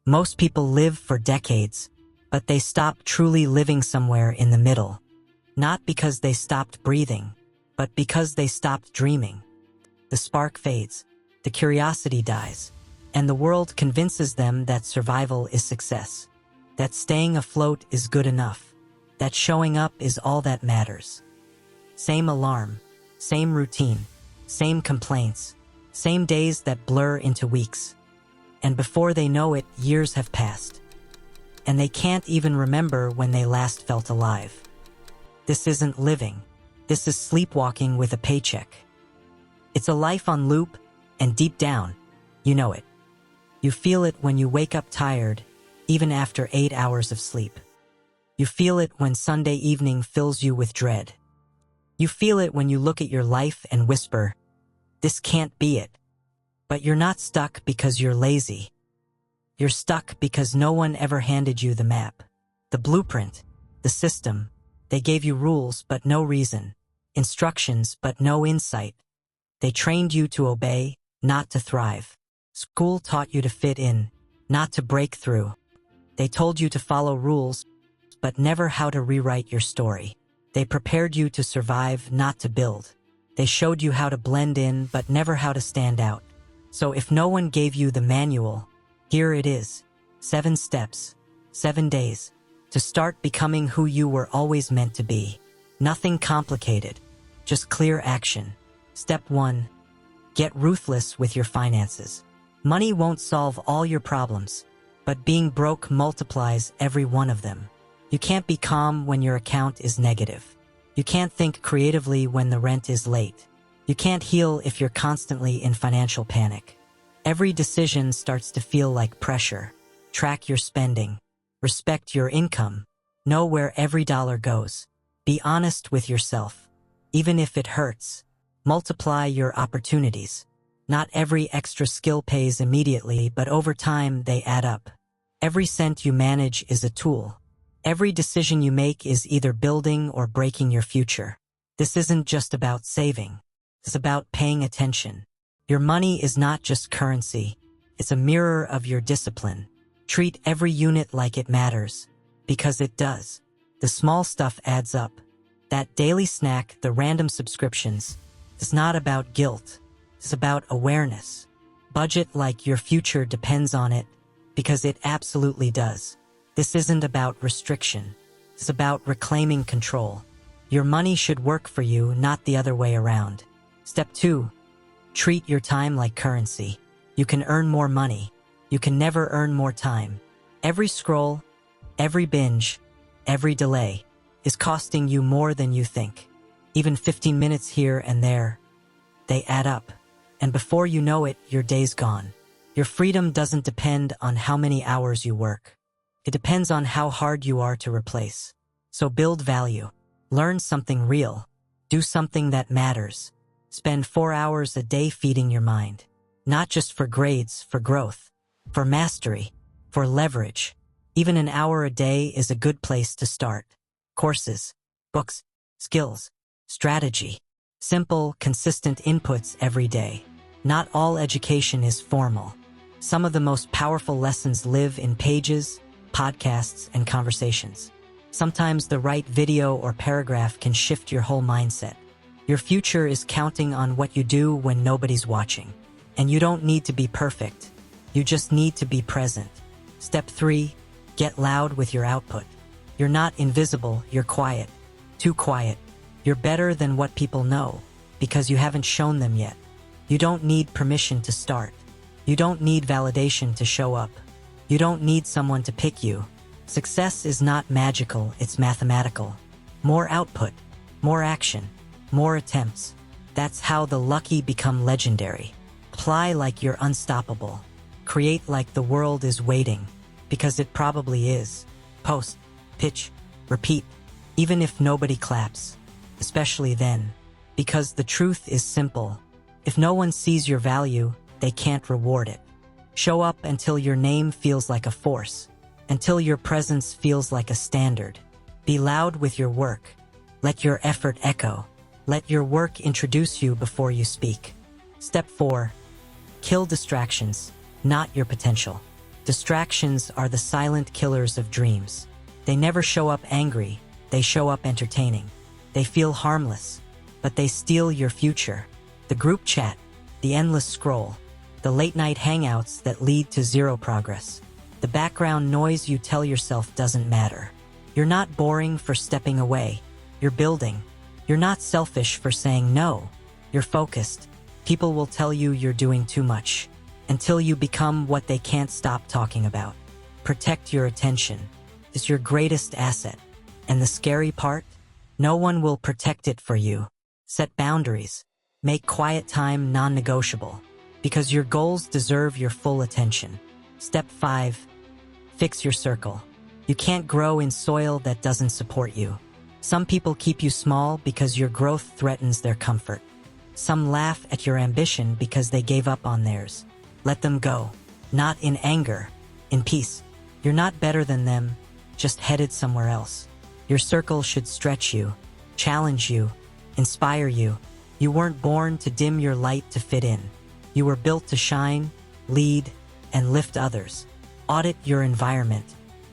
Most people live for decades, but they stop truly living somewhere in the middle. Not because they stopped breathing, but because they stopped dreaming. The spark fades, the curiosity dies, and the world convinces them that survival is success, that staying afloat is good enough, that showing up is all that matters. Same alarm, same routine, same complaints, same days that blur into weeks. And before they know it, years have passed. And they can't even remember when they last felt alive. This isn't living. This is sleepwalking with a paycheck. It's a life on loop, and deep down, you know it. You feel it when you wake up tired, even after 8 hours of sleep. You feel it when Sunday evening fills you with dread. You feel it when you look at your life and whisper, "This can't be it." But you're not stuck because you're lazy. You're stuck because no one ever handed you the map, the blueprint, the system. They gave you rules but no reason, instructions but no insight. They trained you to obey, not to thrive. School taught you to fit in, not to break through. They told you to follow rules, but never how to rewrite your story. They prepared you to survive, not to build. They showed you how to blend in, but never how to stand out. So if no one gave you the manual, here it is. 7 steps, 7 days, to start becoming who you were always meant to be. Nothing complicated, just clear action. Step 1. Get ruthless with your finances. Money won't solve all your problems, but being broke multiplies every one of them. You can't be calm when your account is negative. You can't think creatively when the rent is late. You can't heal if you're constantly in financial panic. Every decision starts to feel like pressure. Track your spending. Respect your income. Know where every dollar goes. Be honest with yourself. Even if it hurts. Multiply your opportunities. Not every extra skill pays immediately, but over time they add up. Every cent you manage is a tool. Every decision you make is either building or breaking your future. This isn't just about saving. It's about paying attention. Your money is not just currency. It's a mirror of your discipline. Treat every unit like it matters, because it does. The small stuff adds up. That daily snack, the random subscriptions, it's not about guilt. It's about awareness. Budget like your future depends on it, because it absolutely does. This isn't about restriction. It's about reclaiming control. Your money should work for you, not the other way around. Step 2. Treat your time like currency. You can earn more money. You can never earn more time. Every scroll, every binge, every delay is costing you more than you think. Even 15 minutes here and there, they add up. And before you know it, your day's gone. Your freedom doesn't depend on how many hours you work. It depends on how hard you are to replace. So build value. Learn something real. Do something that matters. Spend 4 hours a day feeding your mind. Not just for grades, for growth, for mastery, for leverage. Even an hour a day is a good place to start. Courses, books, skills, strategy. Simple, consistent inputs every day. Not all education is formal. Some of the most powerful lessons live in pages, podcasts, and conversations. Sometimes the right video or paragraph can shift your whole mindset. Your future is counting on what you do when nobody's watching. And you don't need to be perfect. You just need to be present. Step 3. Get loud with your output. You're not invisible, you're quiet. Too quiet. You're better than what people know, because you haven't shown them yet. You don't need permission to start. You don't need validation to show up. You don't need someone to pick you. Success is not magical, it's mathematical. More output, more action, more attempts. That's how the lucky become legendary. Apply like you're unstoppable. Create like the world is waiting, because it probably is. Post, pitch, repeat, even if nobody claps. Especially then, because the truth is simple. If no one sees your value, they can't reward it. Show up until your name feels like a force, until your presence feels like a standard. Be loud with your work. Let your effort echo. Let your work introduce you before you speak. Step 4. Kill distractions, not your potential. Distractions are the silent killers of dreams. They never show up angry, they show up entertaining. They feel harmless, but they steal your future. The group chat, the endless scroll, the late-night hangouts that lead to zero progress. The background noise you tell yourself doesn't matter. You're not boring for stepping away. You're building. You're not selfish for saying no. You're focused. People will tell you you're doing too much, until you become what they can't stop talking about. Protect your attention. It's your greatest asset. And the scary part? No one will protect it for you. Set boundaries. Make quiet time non-negotiable. Because your goals deserve your full attention. Step 5. Fix your circle. You can't grow in soil that doesn't support you. Some people keep you small because your growth threatens their comfort. Some laugh at your ambition because they gave up on theirs. Let them go. Not in anger, in peace. You're not better than them, just headed somewhere else. Your circle should stretch you, challenge you, inspire you. You weren't born to dim your light to fit in. You were built to shine, lead, and lift others. Audit your environment.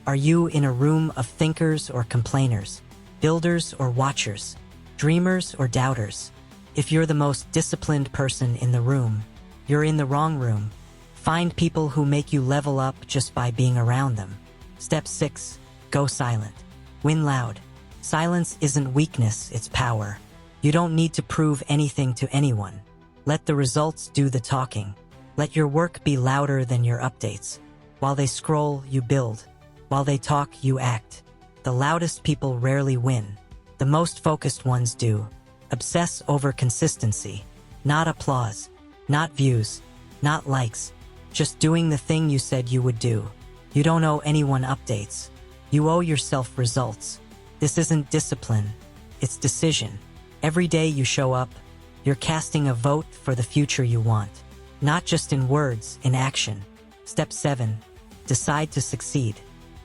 Are you in a room of thinkers or complainers? Builders or watchers? Dreamers or doubters? If you're the most disciplined person in the room, you're in the wrong room. Find people who make you level up just by being around them. Step 6. Go silent. Win loud. Silence isn't weakness, it's power. You don't need to prove anything to anyone. Let the results do the talking. Let your work be louder than your updates. While they scroll, you build. While they talk, you act. The loudest people rarely win. The most focused ones do. Obsess over consistency. Not applause. Not views. Not likes. Just doing the thing you said you would do. You don't owe anyone updates. You owe yourself results. This isn't discipline. It's decision. Every day you show up, you're casting a vote for the future you want. Not just in words, in action. Step 7. Decide to succeed.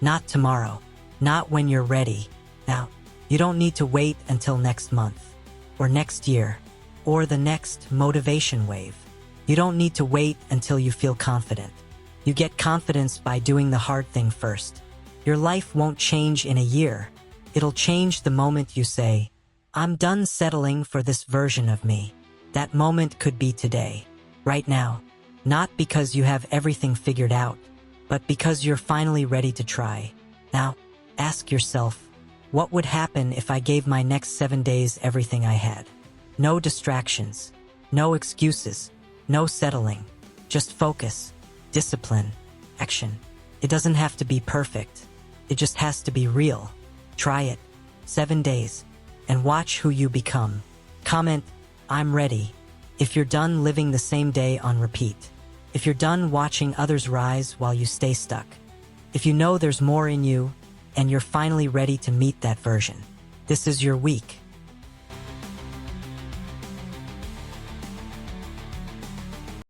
Not tomorrow. Not when you're ready. Now, you don't need to wait until next month, or next year, or the next motivation wave. You don't need to wait until you feel confident. You get confidence by doing the hard thing first. Your life won't change in a year. It'll change the moment you say, I'm done settling for this version of me. That moment could be today, right now. Not because you have everything figured out, but because you're finally ready to try. Now, ask yourself, what would happen if I gave my next 7 days everything I had? No distractions, no excuses, no settling, just focus, discipline, action. It doesn't have to be perfect. It just has to be real. Try it. 7 days. And watch who you become. Comment, I'm ready. If you're done living the same day on repeat. If you're done watching others rise while you stay stuck. If you know there's more in you, and you're finally ready to meet that version. This is your week.